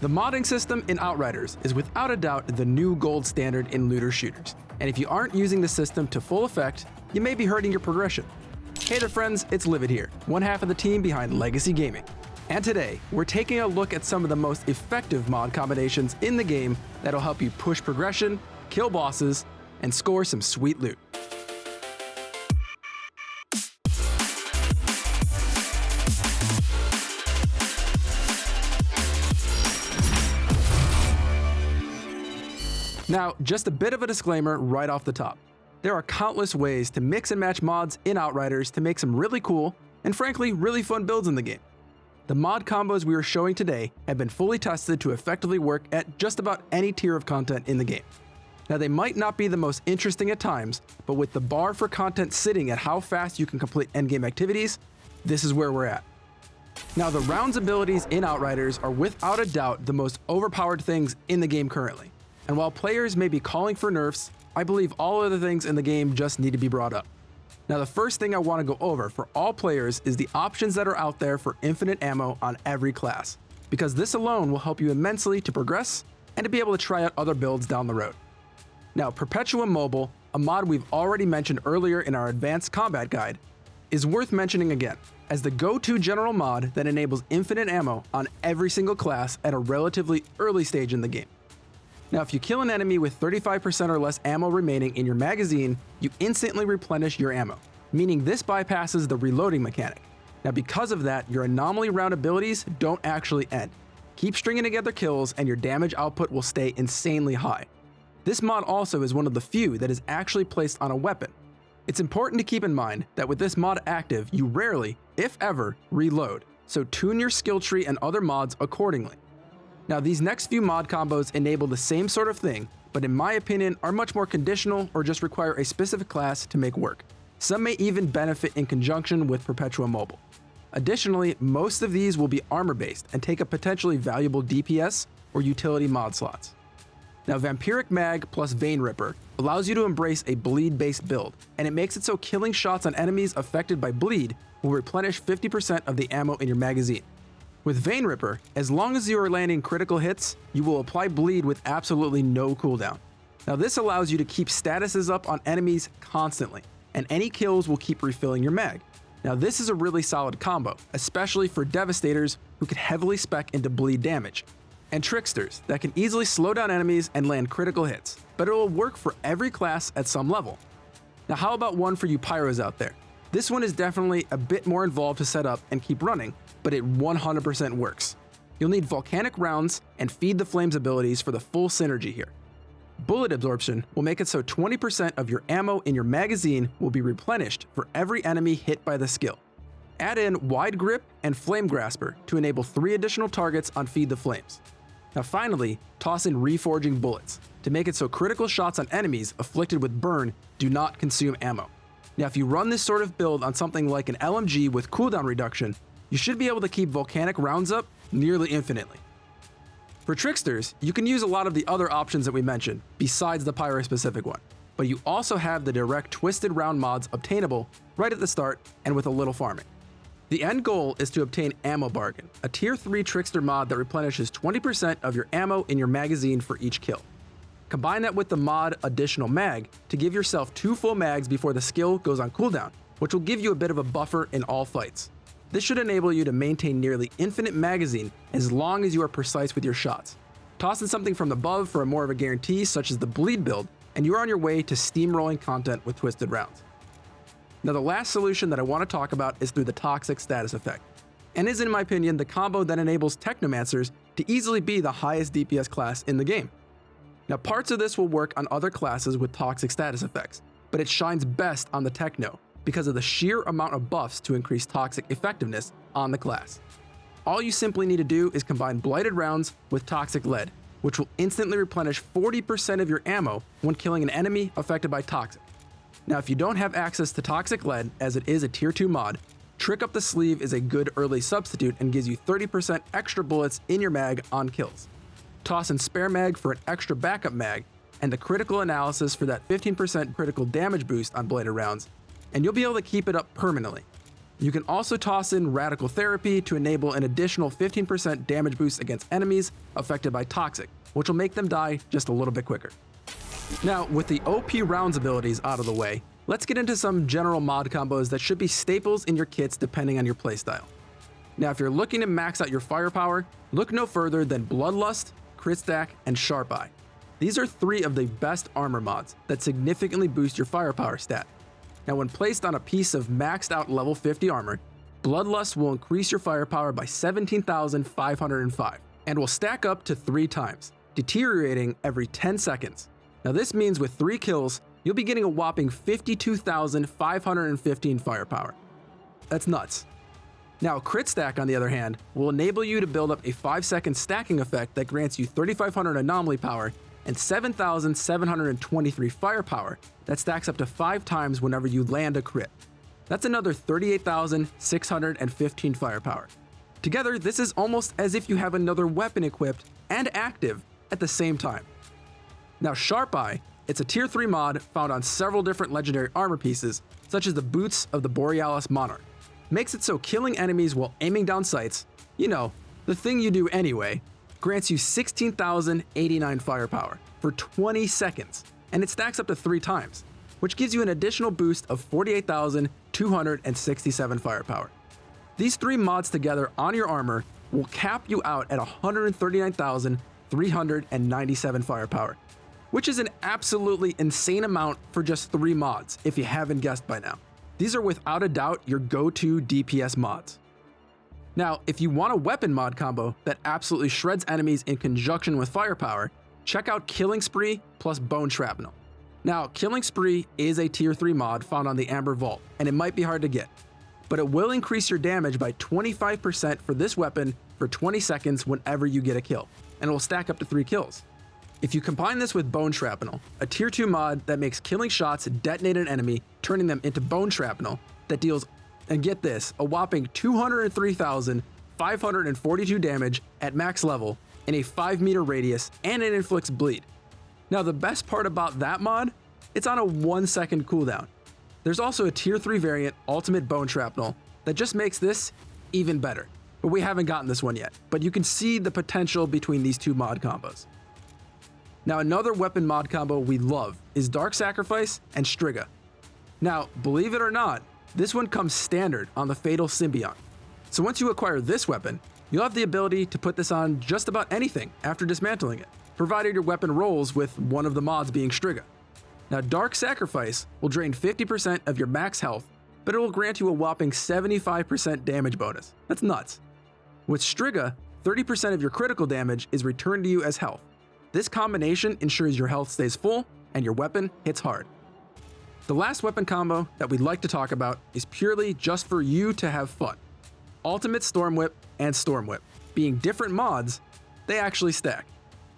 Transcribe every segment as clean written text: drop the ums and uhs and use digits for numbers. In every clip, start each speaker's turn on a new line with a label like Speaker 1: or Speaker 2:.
Speaker 1: The modding system in Outriders is without a doubt the new gold standard in looter shooters, and if you aren't using the system to full effect, you may be hurting your progression. Hey there friends, it's Livid here, one half of the team behind Legacy Gaming. And today, we're taking a look at some of the most effective mod combinations in the game that'll help you push progression, kill bosses, and score some sweet loot. Now, just a bit of a disclaimer right off the top. There are countless ways to mix and match mods in Outriders to make some really cool, and frankly, really fun builds in the game. The mod combos we are showing today have been fully tested to effectively work at just about any tier of content in the game. Now, they might not be the most interesting at times, but with the bar for content sitting at how fast you can complete endgame activities, this is where we're at. Now, the rounds abilities in Outriders are without a doubt the most overpowered things in the game currently. And while players may be calling for nerfs, I believe all other things in the game just need to be brought up. Now, the first thing I want to go over for all players is the options that are out there for infinite ammo on every class, because this alone will help you immensely to progress and to be able to try out other builds down the road. Now, Perpetuum Mobile, a mod we've already mentioned earlier in our advanced combat guide, is worth mentioning again, as the go-to general mod that enables infinite ammo on every single class at a relatively early stage in the game. Now, if you kill an enemy with 35% or less ammo remaining in your magazine, you instantly replenish your ammo, meaning this bypasses the reloading mechanic. Now, because of that, your anomaly round abilities don't actually end. Keep stringing together kills and your damage output will stay insanely high. This mod also is one of the few that is actually placed on a weapon. It's important to keep in mind that with this mod active, you rarely, if ever, reload, so tune your skill tree and other mods accordingly. Now, these next few mod combos enable the same sort of thing, but in my opinion are much more conditional or just require a specific class to make work. Some may even benefit in conjunction with Perpetuum Mobile. Additionally, most of these will be armor-based and take up potentially valuable DPS or utility mod slots. Now, Vampiric Mag plus Vein Ripper allows you to embrace a bleed-based build, and it makes it so killing shots on enemies affected by bleed will replenish 50% of the ammo in your magazine. With Vein Ripper, as long as you are landing critical hits, you will apply bleed with absolutely no cooldown. Now, this allows you to keep statuses up on enemies constantly, and any kills will keep refilling your mag. Now, this is a really solid combo, especially for Devastators who can heavily spec into bleed damage, and Tricksters that can easily slow down enemies and land critical hits, but it will work for every class at some level. Now, how about one for you pyros out there? This one is definitely a bit more involved to set up and keep running, but it 100% works. You'll need volcanic rounds and feed the flames abilities for the full synergy here. Bullet absorption will make it so 20% of your ammo in your magazine will be replenished for every enemy hit by the skill. Add in wide grip and flame grasper to enable 3 additional targets on feed the flames. Now finally, toss in reforging bullets to make it so critical shots on enemies afflicted with burn do not consume ammo. Now, if you run this sort of build on something like an LMG with cooldown reduction, you should be able to keep volcanic rounds up nearly infinitely. For Tricksters, you can use a lot of the other options that we mentioned, besides the pyro-specific one, but you also have the direct twisted round mods obtainable right at the start and with a little farming. The end goal is to obtain Ammo Bargain, a tier 3 Trickster mod that replenishes 20% of your ammo in your magazine for each kill. Combine that with the mod Additional Mag to give yourself 2 full mags before the skill goes on cooldown, which will give you a bit of a buffer in all fights. This should enable you to maintain nearly infinite magazine as long as you are precise with your shots. Toss in something from above for a more of a guarantee, such as the bleed build, and you are on your way to steamrolling content with twisted rounds. Now, the last solution that I want to talk about is through the Toxic Status Effect, and is in my opinion the combo that enables Technomancers to easily be the highest DPS class in the game. Now, parts of this will work on other classes with toxic status effects, but it shines best on the Techno because of the sheer amount of buffs to increase toxic effectiveness on the class. All you simply need to do is combine Blighted Rounds with Toxic Lead, which will instantly replenish 40% of your ammo when killing an enemy affected by Toxic. Now, if you don't have access to Toxic Lead, as it is a tier 2 mod, Trick Up the Sleeve is a good early substitute and gives you 30% extra bullets in your mag on kills. Toss in Spare Mag for an extra backup mag, and the critical analysis for that 15% critical damage boost on Blighted Rounds, and you'll be able to keep it up permanently. You can also toss in Radical Therapy to enable an additional 15% damage boost against enemies affected by Toxic, which will make them die just a little bit quicker. Now, with the OP rounds abilities out of the way, let's get into some general mod combos that should be staples in your kits depending on your playstyle. Now, if you're looking to max out your firepower, look no further than Bloodlust, Crit Stack, and Sharp Eye. These are 3 of the best armor mods that significantly boost your firepower stat. Now, when placed on a piece of maxed out level 50 armor, Bloodlust will increase your firepower by 17,505 and will stack up to 3 times, deteriorating every 10 seconds. Now, this means with 3 kills, you'll be getting a whopping 52,515 firepower. That's nuts. Now, Crit Stack, on the other hand, will enable you to build up a 5-second stacking effect that grants you 3,500 anomaly power and 7,723 firepower that stacks up to 5 times whenever you land a crit. That's another 38,615 firepower. Together, this is almost as if you have another weapon equipped and active at the same time. Now, Sharp Eye, it's a tier 3 mod found on several different legendary armor pieces, such as the boots of the Borealis Monarch. Makes it so killing enemies while aiming down sights, you know, the thing you do anyway, grants you 16,089 firepower for 20 seconds, and it stacks up to 3 times, which gives you an additional boost of 48,267 firepower. These 3 mods together on your armor will cap you out at 139,397 firepower, which is an absolutely insane amount for just 3 mods, if you haven't guessed by now. These are without a doubt your go-to DPS mods. Now, if you want a weapon mod combo that absolutely shreds enemies in conjunction with firepower, check out Killing Spree plus Bone Shrapnel. Now, Killing Spree is a tier 3 mod found on the Amber Vault, and it might be hard to get, but it will increase your damage by 25% for this weapon for 20 seconds whenever you get a kill, and it will stack up to 3 kills. If you combine this with Bone Shrapnel, a tier 2 mod that makes killing shots detonate an enemy, turning them into bone shrapnel, that deals, and get this, a whopping 203,542 damage at max level in a 5-meter radius, and it inflicts bleed. Now, the best part about that mod, it's on a 1-second cooldown. There's also a tier 3 variant, Ultimate Bone Shrapnel, that just makes this even better, but we haven't gotten this one yet, but you can see the potential between these 2 mod combos. Now, another weapon mod combo we love is Dark Sacrifice and Striga. Now, believe it or not, this one comes standard on the Fatal Symbiont. So once you acquire this weapon, you'll have the ability to put this on just about anything after dismantling it, provided your weapon rolls with one of the mods being Striga. Now, Dark Sacrifice will drain 50% of your max health, but it will grant you a whopping 75% damage bonus. That's nuts. With Striga, 30% of your critical damage is returned to you as health. This combination ensures your health stays full and your weapon hits hard. The last weapon combo that we'd like to talk about is purely just for you to have fun. Ultimate Storm Whip and Storm Whip. Being different mods, they actually stack,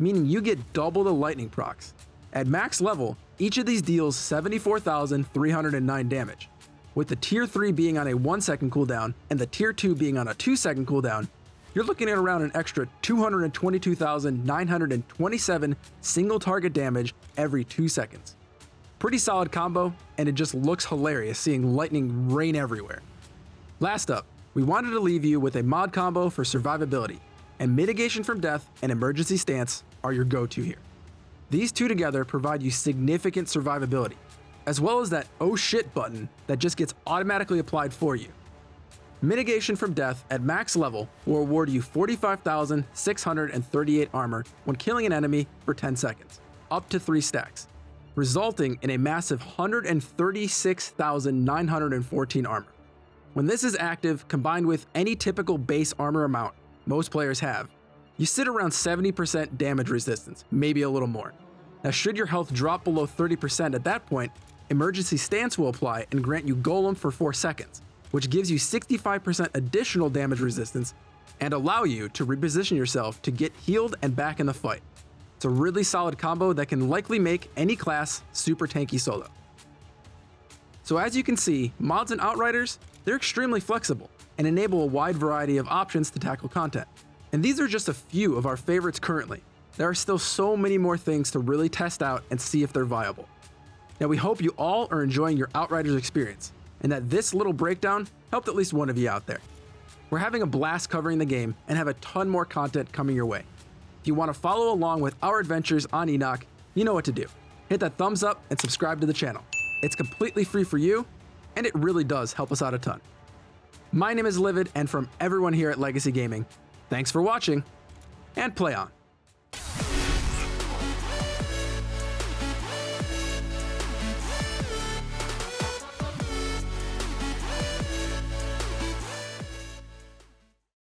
Speaker 1: meaning you get double the lightning procs. At max level, each of these deals 74,309 damage. With the tier 3 being on a 1-second cooldown and the tier 2 being on a 2-second cooldown, you're looking at around an extra 222,927 single target damage every 2 seconds. Pretty solid combo, and it just looks hilarious seeing lightning rain everywhere. Last up, we wanted to leave you with a mod combo for survivability, and Mitigation from Death and Emergency Stance are your go-to here. These 2 together provide you significant survivability, as well as that oh shit button that just gets automatically applied for you. Mitigation from Death at max level will award you 45,638 armor when killing an enemy for 10 seconds, up to 3 stacks, resulting in a massive 136,914 armor. When this is active, combined with any typical base armor amount most players have, you sit around 70% damage resistance, maybe a little more. Now, should your health drop below 30% at that point, Emergency Stance will apply and grant you Golem for 4 seconds, which gives you 65% additional damage resistance and allow you to reposition yourself to get healed and back in the fight. It's a really solid combo that can likely make any class super tanky solo. So as you can see, mods and Outriders, they're extremely flexible and enable a wide variety of options to tackle content. And these are just a few of our favorites currently. There are still so many more things to really test out and see if they're viable. Now, we hope you all are enjoying your Outriders experience, and that this little breakdown helped at least one of you out there. We're having a blast covering the game and have a ton more content coming your way. If you want to follow along with our adventures on Enoch, you know what to do. Hit that thumbs up and subscribe to the channel. It's completely free for you, and it really does help us out a ton. My name is Livid, and from everyone here at Legacy Gaming, thanks for watching, and play on.